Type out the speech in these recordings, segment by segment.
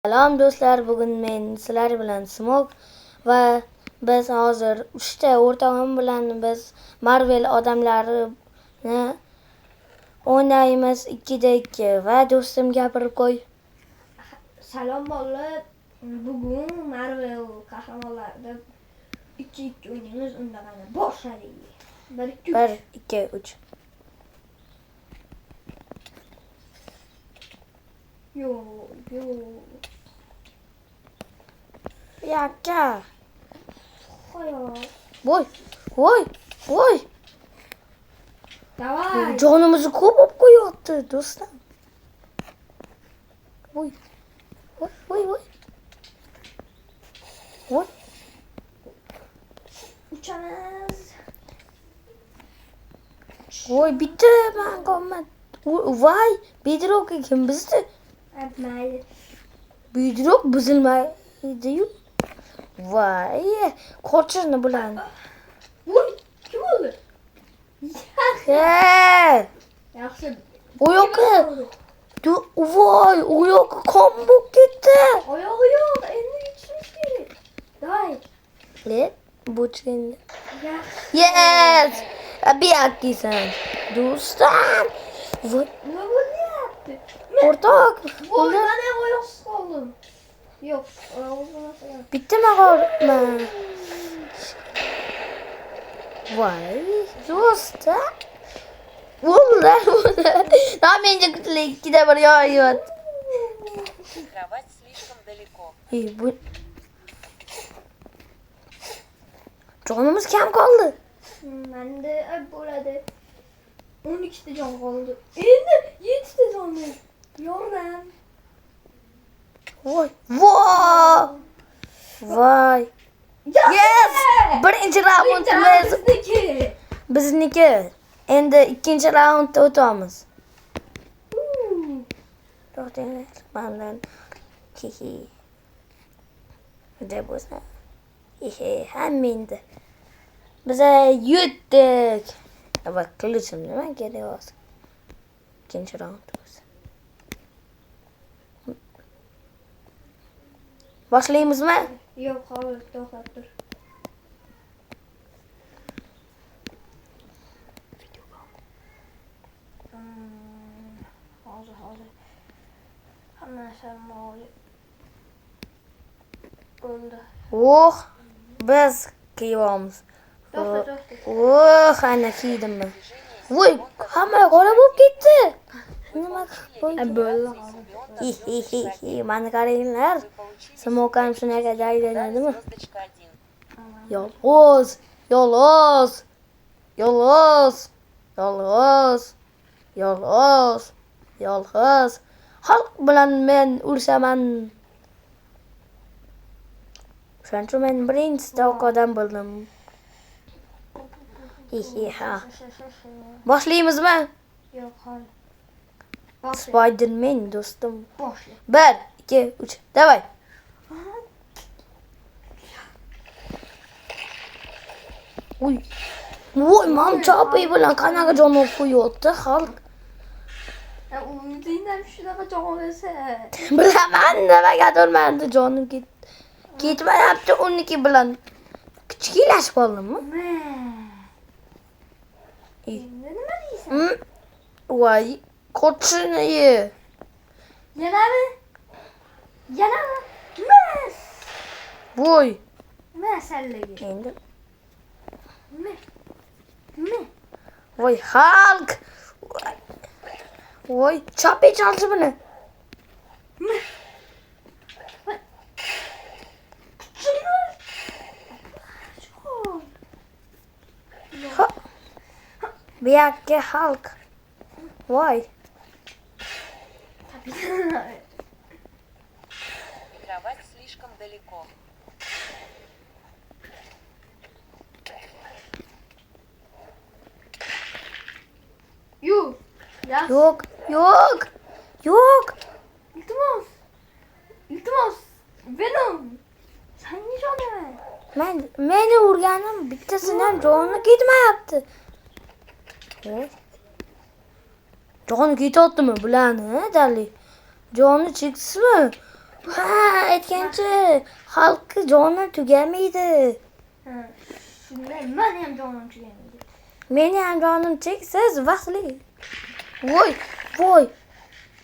Salom do'stlar, bugun men sizlar bilan Smok va biz hozir 3 ta o'rtog'im bilan biz Marvel odamlarini o'ynaymiz 2-2 va do'stim gapirib qo'y. Salom bolalar. Bugun Marvel qahramonlarida 2-2 o'ynaymiz. Unda qani boshlaylik. 1 2 3. Yo. Yakka. Voy. Voy. Davay. Jonimizni ko'pib qo'yapti do'stim. Voy. Uchamiz. Voy, bitta men qolmadi. Voy, bedrock kim bizdi? Mayli. Bedrock buzilmaydi-yu. Voy, qochirni bilan. Voy, kim oldu? Yaxshi. O yoqqa. Voy, o yoqqa qon bo'lib ketdi. Oyog'i yo'q, endi yetishimiz kerak. Davay. Buchkin. Yaxshi. Yes! Abiyakisen. Do'stim. Voy, Nima bo'lyapti? o'rtoq. Voy, men ham oyoqsiz qoldim. Yo'q, oyog'im bo'lmasa. Bitta maqolman. Voy, do'stim. Bunlar. Menga kuchli ikkita bir yoyot. Кровать слишком далеко. Bu jonimiz kam qoldi. Menda bo'ladi. 12 ta jon qoldi. Endi 7 ta jon. Yordam. Voy. Yes! Birinchi raundimiz bizniki. Endi ikkinchi raundda o'tamiz. To'xtanglar, mendan deb bo'lsa. Hammangda. Biz yutdik. Va qilichim nima kerak o'zi. Ikkinchi raund bo'lsa. Boshlaymizmi? Yo'q, hozir to'xtab tur. Hozir. Hamma narsa ma'lum bo'ldi. Biz kiyamiz. To'xta. Ana kiydim men. Voy, hamma qora bo'lib ketdi. Nima bo'ldi? Mana qaranglar. Smokam shunaqa daylanadimi? Yolg'iz. Xalq bilan men ursaman. Shuning men birinchi odam bo'ldim. Boshlaymizmi? Yo'q, hozir. Spider-Man do'stim. Boshla. 1 2 3. Davay. Voy, mam chopiy bilan qanaqa jon olib qo'yapti xalq. Uyingdan shunaqa jon olsa. Bilaman, nimagadir menda jonim ketmayapti uniki bilan. Kichkilashib qoldimmi? Endi nima deysan? Voy, qochini ye. Yanami? Mas. Voy. Masallaga. Endi. Me. Voy, xalq. Voy, chopiy chalchi buni. Bu yoqqa xalq. Voy. Кровать слишком далеко. Yo'q. İltimos. Venom. Sen niye canım? Meni urganim bittasidan joni ketmayapti. Joni ketyaptimi bularni, dalli? Joni cheksizmi? Ha, aytgancha xalqi joni tugamaydi. Ha, shunday men ham jonim tugamaydi. Meni ham jonim cheksiz vaqtli. Voy.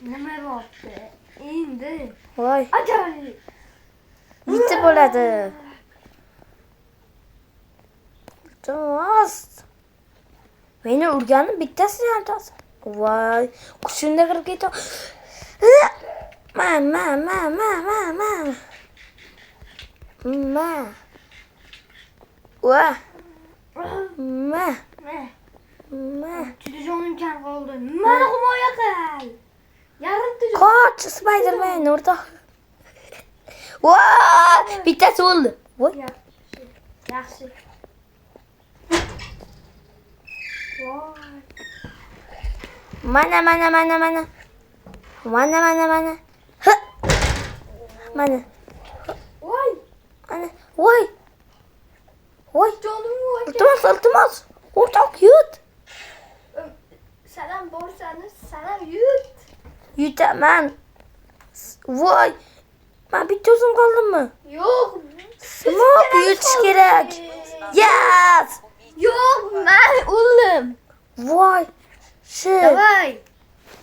Nima bo'pti? Endi Voy. ajoyib. Bitta bo'ladi. Iltimos. Meni urganim bittasi ham to'g'ri. Voy, qushimda kirib ketdi. Ma. Voy. Ma. Juda jonim kam qoldi. Meni himoya qil. Yarimta jon. Qoch, Spiderman o'rtoq. Voy, bittasi o'ldi. Voy. Yaxshi. Voy. Mana. Ha. Mana. Voy. Voy. Jonim voy. Iltimos. O'rtoq yut. Salam borsangiz, salam yut. Yutaman. Voy. Men bitta o'zim qoldimmi? Yo'q. Smok yutish kerak. Yes. Yo'q, men o'ldim. Voy. Davay.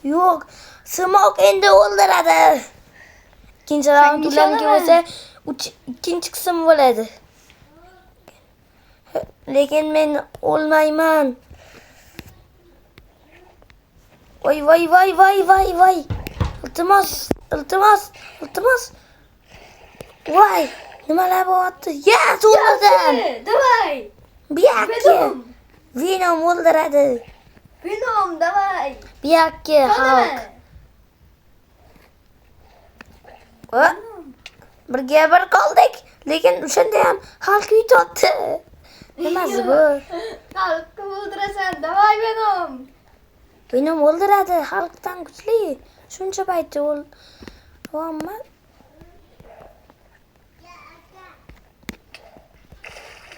Yo'q. Smok endi o'ldiradi. Ikkinchi raund ularniki bo'lsa, ikkinchi qism bo'ladi. Lekin men o'lmayman. Voy. Iltimos. Voy, nimalar bo'lyapti? Yes, o'ldirdim. Davay. Buyakki. Venom o'ldiradi. Venom, davay. Buyakki Hulk. Birga bir qoldik, lekin o'shanda ham Hulk yutibdi. Nimasi bu? Xalqni o'ldirasan, davay Venom. Venom o'ldiradi, Hulkdan kuchli. Shuncha paytda o'ldirman.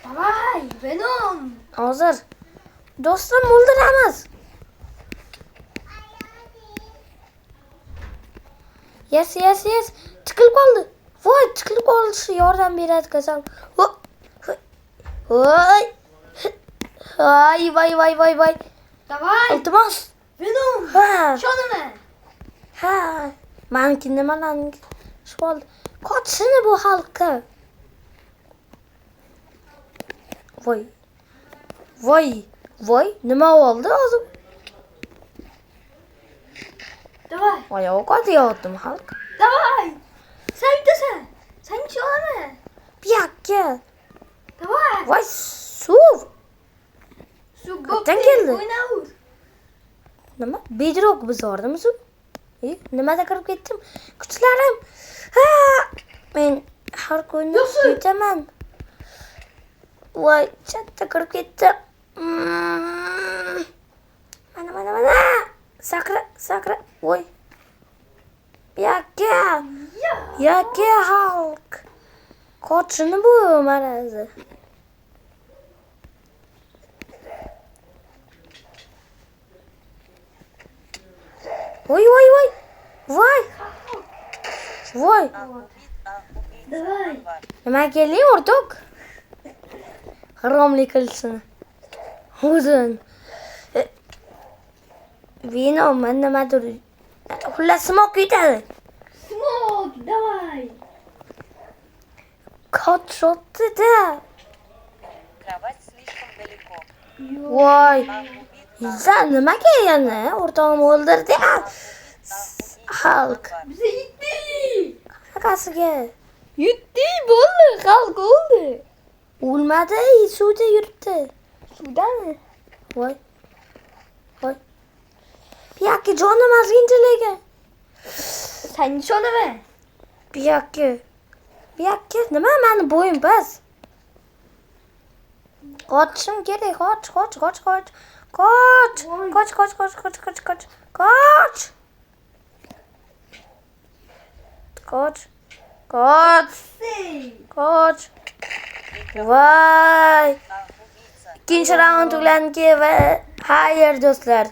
Davay Venom. Hozir do'stim o'ldiramiz. Yes. Tiqilib qoldi. Voy, tiqilib qolishi yordam beradi kasal. Voy. Voy. Davay Iltimos. Venom. Ha. Ishonaman. Ha. Meniki nimalarni qoldi. Qochishini bu Hulkka. Voy, nima oldi hozir? Davay. Oyoq qo'ydim Hulk. Davay. Sen yutasan. Sen ishonaman. Buyakki. Davay. Voy, suv. Su Qayerdan keldi? O'ynavur. Nima? Bedroq bizordimi suv? Nimada kirib ketdim? Kuchlarim. Ha! Men har kuni yutaman. Voy, chatda kirib ketdim. Mana. Sakra. Voy. Buyakki Hulk. Qochini bu marazi. Voy. Davay. Nima kelding o'rtoq? Haromlik qilsin. O'zin. Venom nimadir. Xullas smok yutadi. Smok, davay. Qotshotdi-da. Кровать слишком далеко. Voy. Могу убить Sen nimaga yana o'rtog'imni o'ldirdi? Hulk. Bize yetti. Qanaqasiga? Yetti bo'ldi, Hulk o'ldi. O'lmadi, suvda yuribdi. Sudami? Voy. Buyakki jonim ozgincha lekin. Sen ishonaman. Buyakki, nima meni bo'yim past? Qochishim kerak, qoch. Qoch. Voy. убийца. Ikkinchi raund ulanki va xayr do'stlar.